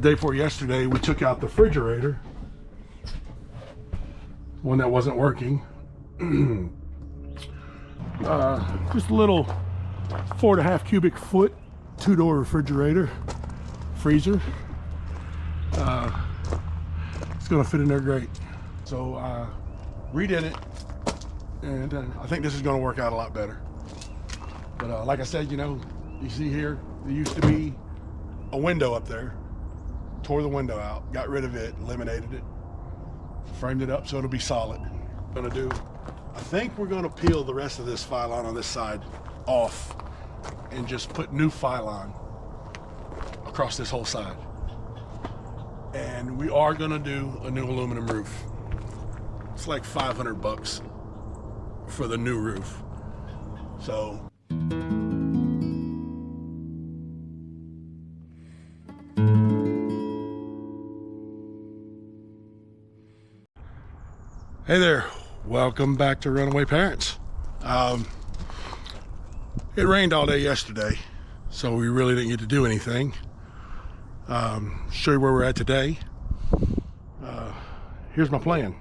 Day before yesterday, we took out the refrigerator, one that wasn't working. Just a little 4.5 cubic foot, 2-door refrigerator, freezer. It's gonna fit in there great. So redid it, and I think this is gonna work out a lot better. But like I said, you know, you see here, there used to be a window up there. Tore the window out, got rid of it, eliminated it, framed it up so it'll be solid. I think we're gonna peel the rest of this pylon on this side off and just put new pylon across this whole side. And we are gonna do a new aluminum roof. It's like 500 bucks for the new roof. So hey there, welcome back to Runaway Parents. It rained all day yesterday, so we really didn't get to do anything. Show you where we're at today. Here's my plan.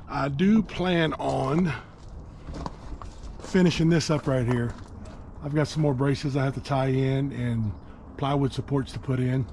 I do plan on finishing this up right here. I've got some more braces I have to tie in and plywood supports to put in.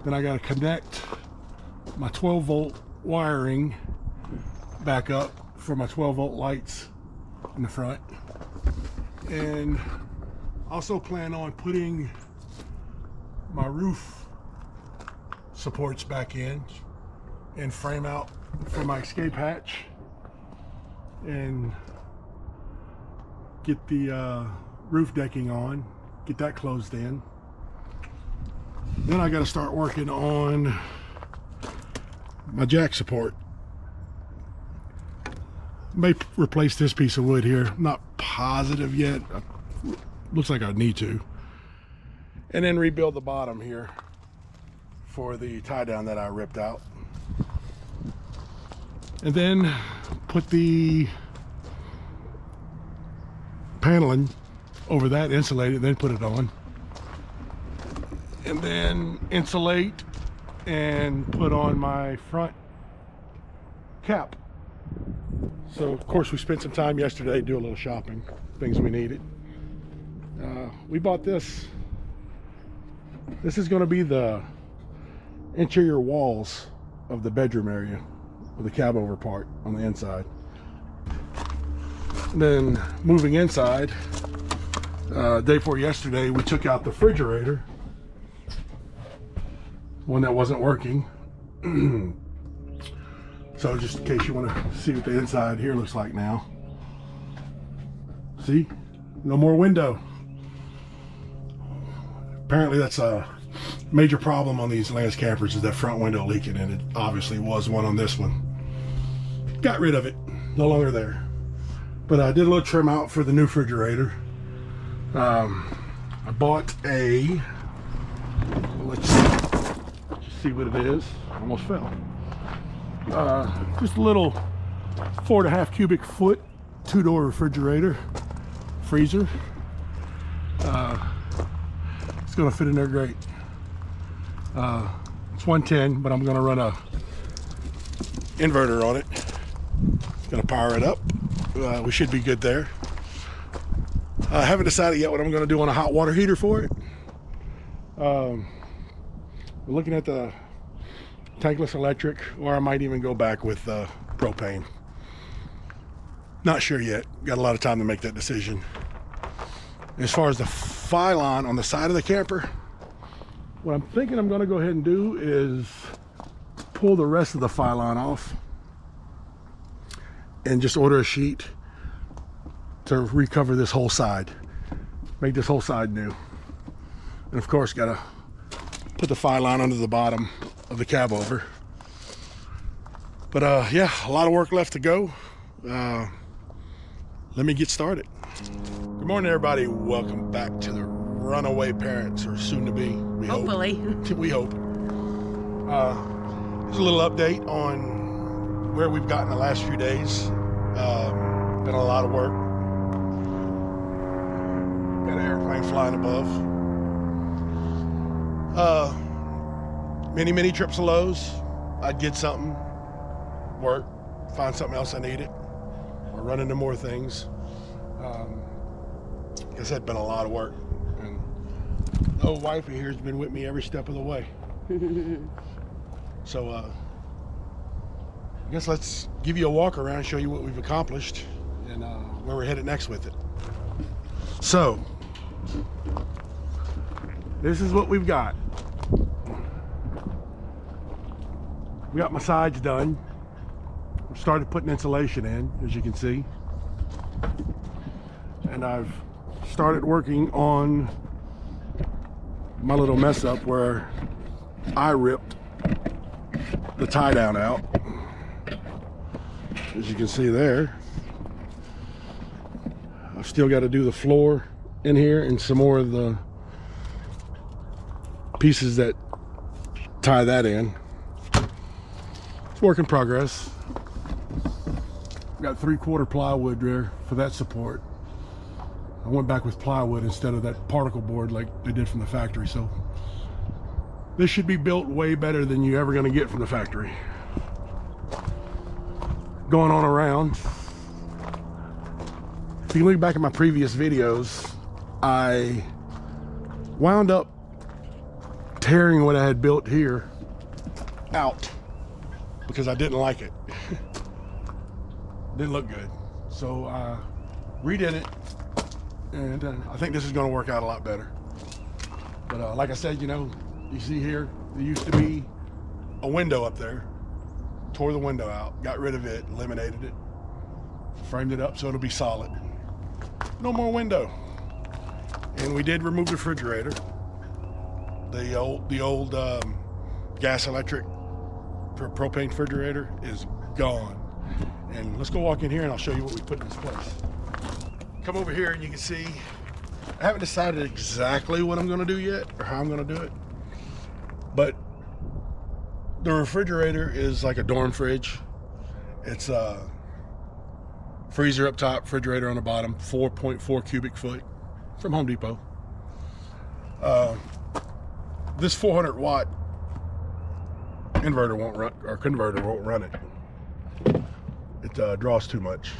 Then I got to connect my 12-volt wiring back up for my 12-volt lights in the front, and also plan on putting my roof supports back in and frame out for my escape hatch and get the roof decking on, get that closed in. Then I got to start working on my jack support. May replace this piece of wood here. Not positive yet. Looks like I need to. And then rebuild the bottom here for the tie down that I ripped out. And then put the paneling over that, insulate it, then put it on. And then insulate and put on my front cap. So of course we spent some time yesterday, do a little shopping, things we needed. We bought this. This is going to be the interior walls of the bedroom area with the cab over part on the inside. And then moving inside, day before yesterday, we took out the refrigerator, one that wasn't working. So just in case you want to see what the inside here looks like now. See? No more window. Apparently that's a major problem on these Lance campers, is that front window leaking, and it obviously was one on this one. Got rid of it. No longer there. But I did a little trim out for the new refrigerator. I bought a, let's see what it is. Almost fell. Just a little 4.5 cubic foot, 2-door refrigerator, freezer. It's gonna fit in there great. It's 110, but I'm gonna run a inverter on it. Gonna power it up. We should be good there. I haven't decided yet what I'm gonna do on a hot water heater for it. We're looking at the tankless electric, or I might even go back with propane. Not sure yet. Got a lot of time to make that decision. As far as the pylon on the side of the camper, what I'm thinking I'm going to go ahead and do is pull the rest of the pylon off and just order a sheet to recover this whole side, make this whole side new. And of course, got to put the pylon under the bottom of the cab over. But yeah, a lot of work left to go. Let me get started. Good morning, everybody. Welcome back to the Runaway Parents, or soon to be. Hopefully. We hope. Here's a little update on where we've gotten the last few days. Been a lot of work. Got an airplane flying above. many trips of Lowe's. I'd get something, work, find something else I needed, or run into more things. I guess that's been a lot of work. And the old wifey here has been with me every step of the way. So I guess let's give you a walk around, show you what we've accomplished and where we're headed next with it. So this is what we've got. We got my sides done. Started putting insulation in, as you can see. And I've started working on my little mess up where I ripped the tie down out. As you can see there. I've still got to do the floor in here and some more of the pieces that tie that in. It's work in progress. Got 3/4 plywood there for that support. I went back with plywood instead of that particle board like they did from the factory, so this should be built way better than you're ever going to get from the factory. Going on around, if you look back at my previous videos, I wound up tearing what I had built here out because I didn't like it. Didn't look good. So I redid it, and I think this is going to work out a lot better. But like I said, you know, you see here, there used to be a window up there. Tore the window out, got rid of it, eliminated it, framed it up so it'll be solid. No more window. And we did remove the refrigerator. The old gas electric propane refrigerator is gone. And let's go walk in here and I'll show you what we put in its place. Come over here and you can see, I haven't decided exactly what I'm gonna do yet or how I'm gonna do it, but the refrigerator is like a dorm fridge. It's a freezer up top, refrigerator on the bottom, 4.4 cubic foot from Home Depot. This 400 watt inverter won't run, or converter won't run it. It draws too much.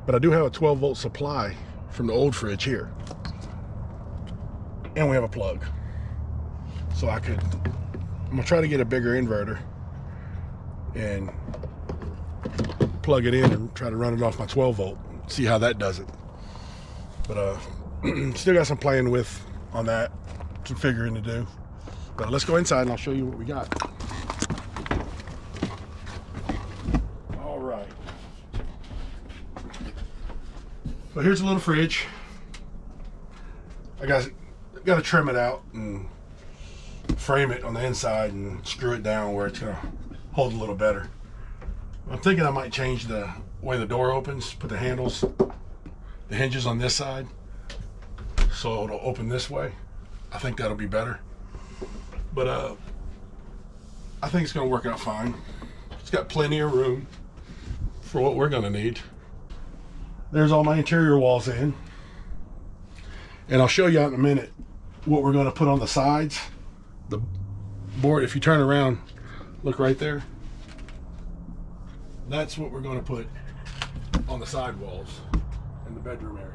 But I do have a 12 volt supply from the old fridge here. And we have a plug. So I'm gonna try to get a bigger inverter and plug it in and try to run it off my 12 volt, see how that does it. But still got some playing with on that, some figuring to do. But let's go inside and I'll show you what we got. All right. So here's a little fridge. I got to trim it out and frame it on the inside and screw it down where it's gonna hold a little better. I'm thinking I might change the way the door opens, put the hinges on this side so it'll open this way. I think that'll be better. But I think it's gonna work out fine. It's got plenty of room for what we're gonna need. There's all my interior walls in. And I'll show you out in a minute what we're gonna put on the sides. The board, if you turn around, look right there. That's what we're going to put on the side walls in the bedroom area.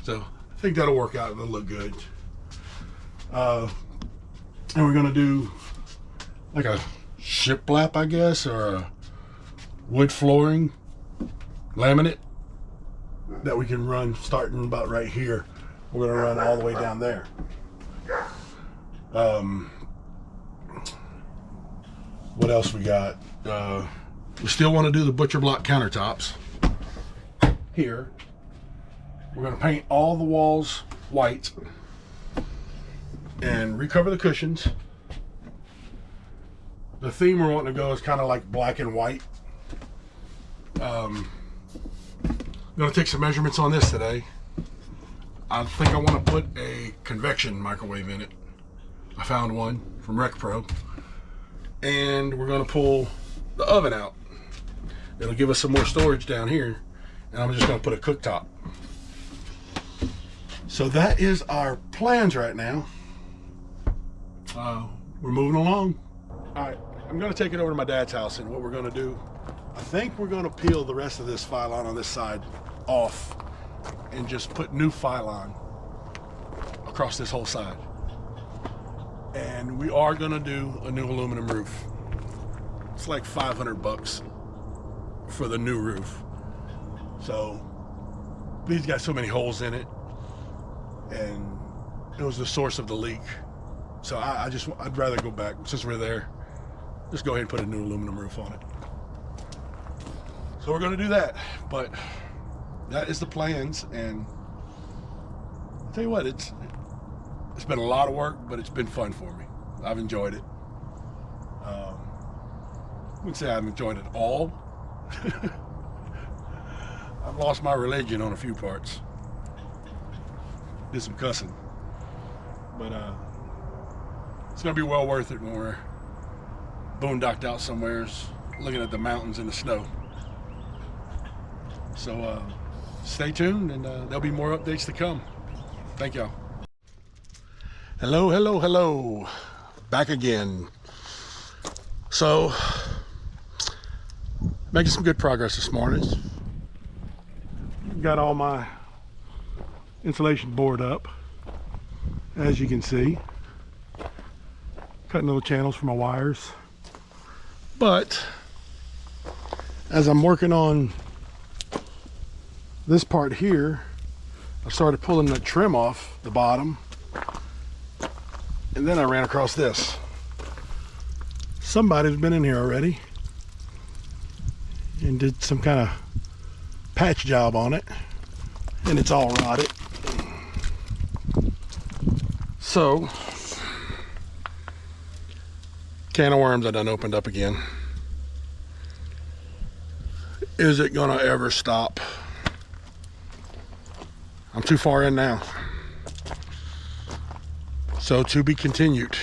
So I think that'll work out. It'll look good. And we're going to do like a shiplap, I guess, or a wood flooring laminate that we can run starting about right here. We're going to run all the way down there. What else we got? We still want to do the butcher block countertops here. We're going to paint all the walls white and recover the cushions. The theme we're wanting to go is kind of like black and white. I'm going to take some measurements on this today. I think I want to put a convection microwave in it. I found one from Rec Pro. And we're going to pull the oven out. It'll give us some more storage down here. And I'm just going to put a cooktop. So that is our plans right now. we're moving along. All right, I'm gonna take it over to my dad's house, and what we're gonna do, I think we're gonna peel the rest of this pylon on this side off and just put new pylon across this whole side. And we are gonna do a new aluminum roof. It's like 500 bucks for the new roof. So these got so many holes in it, and it was the source of the leak. So I'd rather go back, since we're there, just go ahead and put a new aluminum roof on it. So we're gonna do that, but that is the plans. And I'll tell you what, it's been a lot of work, but it's been fun for me. I've enjoyed it. I wouldn't say I've enjoyed it all. I've lost my religion on a few parts. Did some cussing. But it's gonna be well worth it when we're boondocked out somewheres looking at the mountains and the snow. So stay tuned, and there'll be more updates to come. Thank y'all. Hello, hello, hello. Back again. So, making some good progress this morning. Got all my insulation board up, as you can see. Cutting little channels for my wires. But, as I'm working on this part here, I started pulling the trim off the bottom, and then I ran across this. Somebody's been in here already and did some kind of patch job on it, and it's all rotted. So, can of worms I done opened up again. Is it gonna ever stop? I'm too far in now. So to be continued.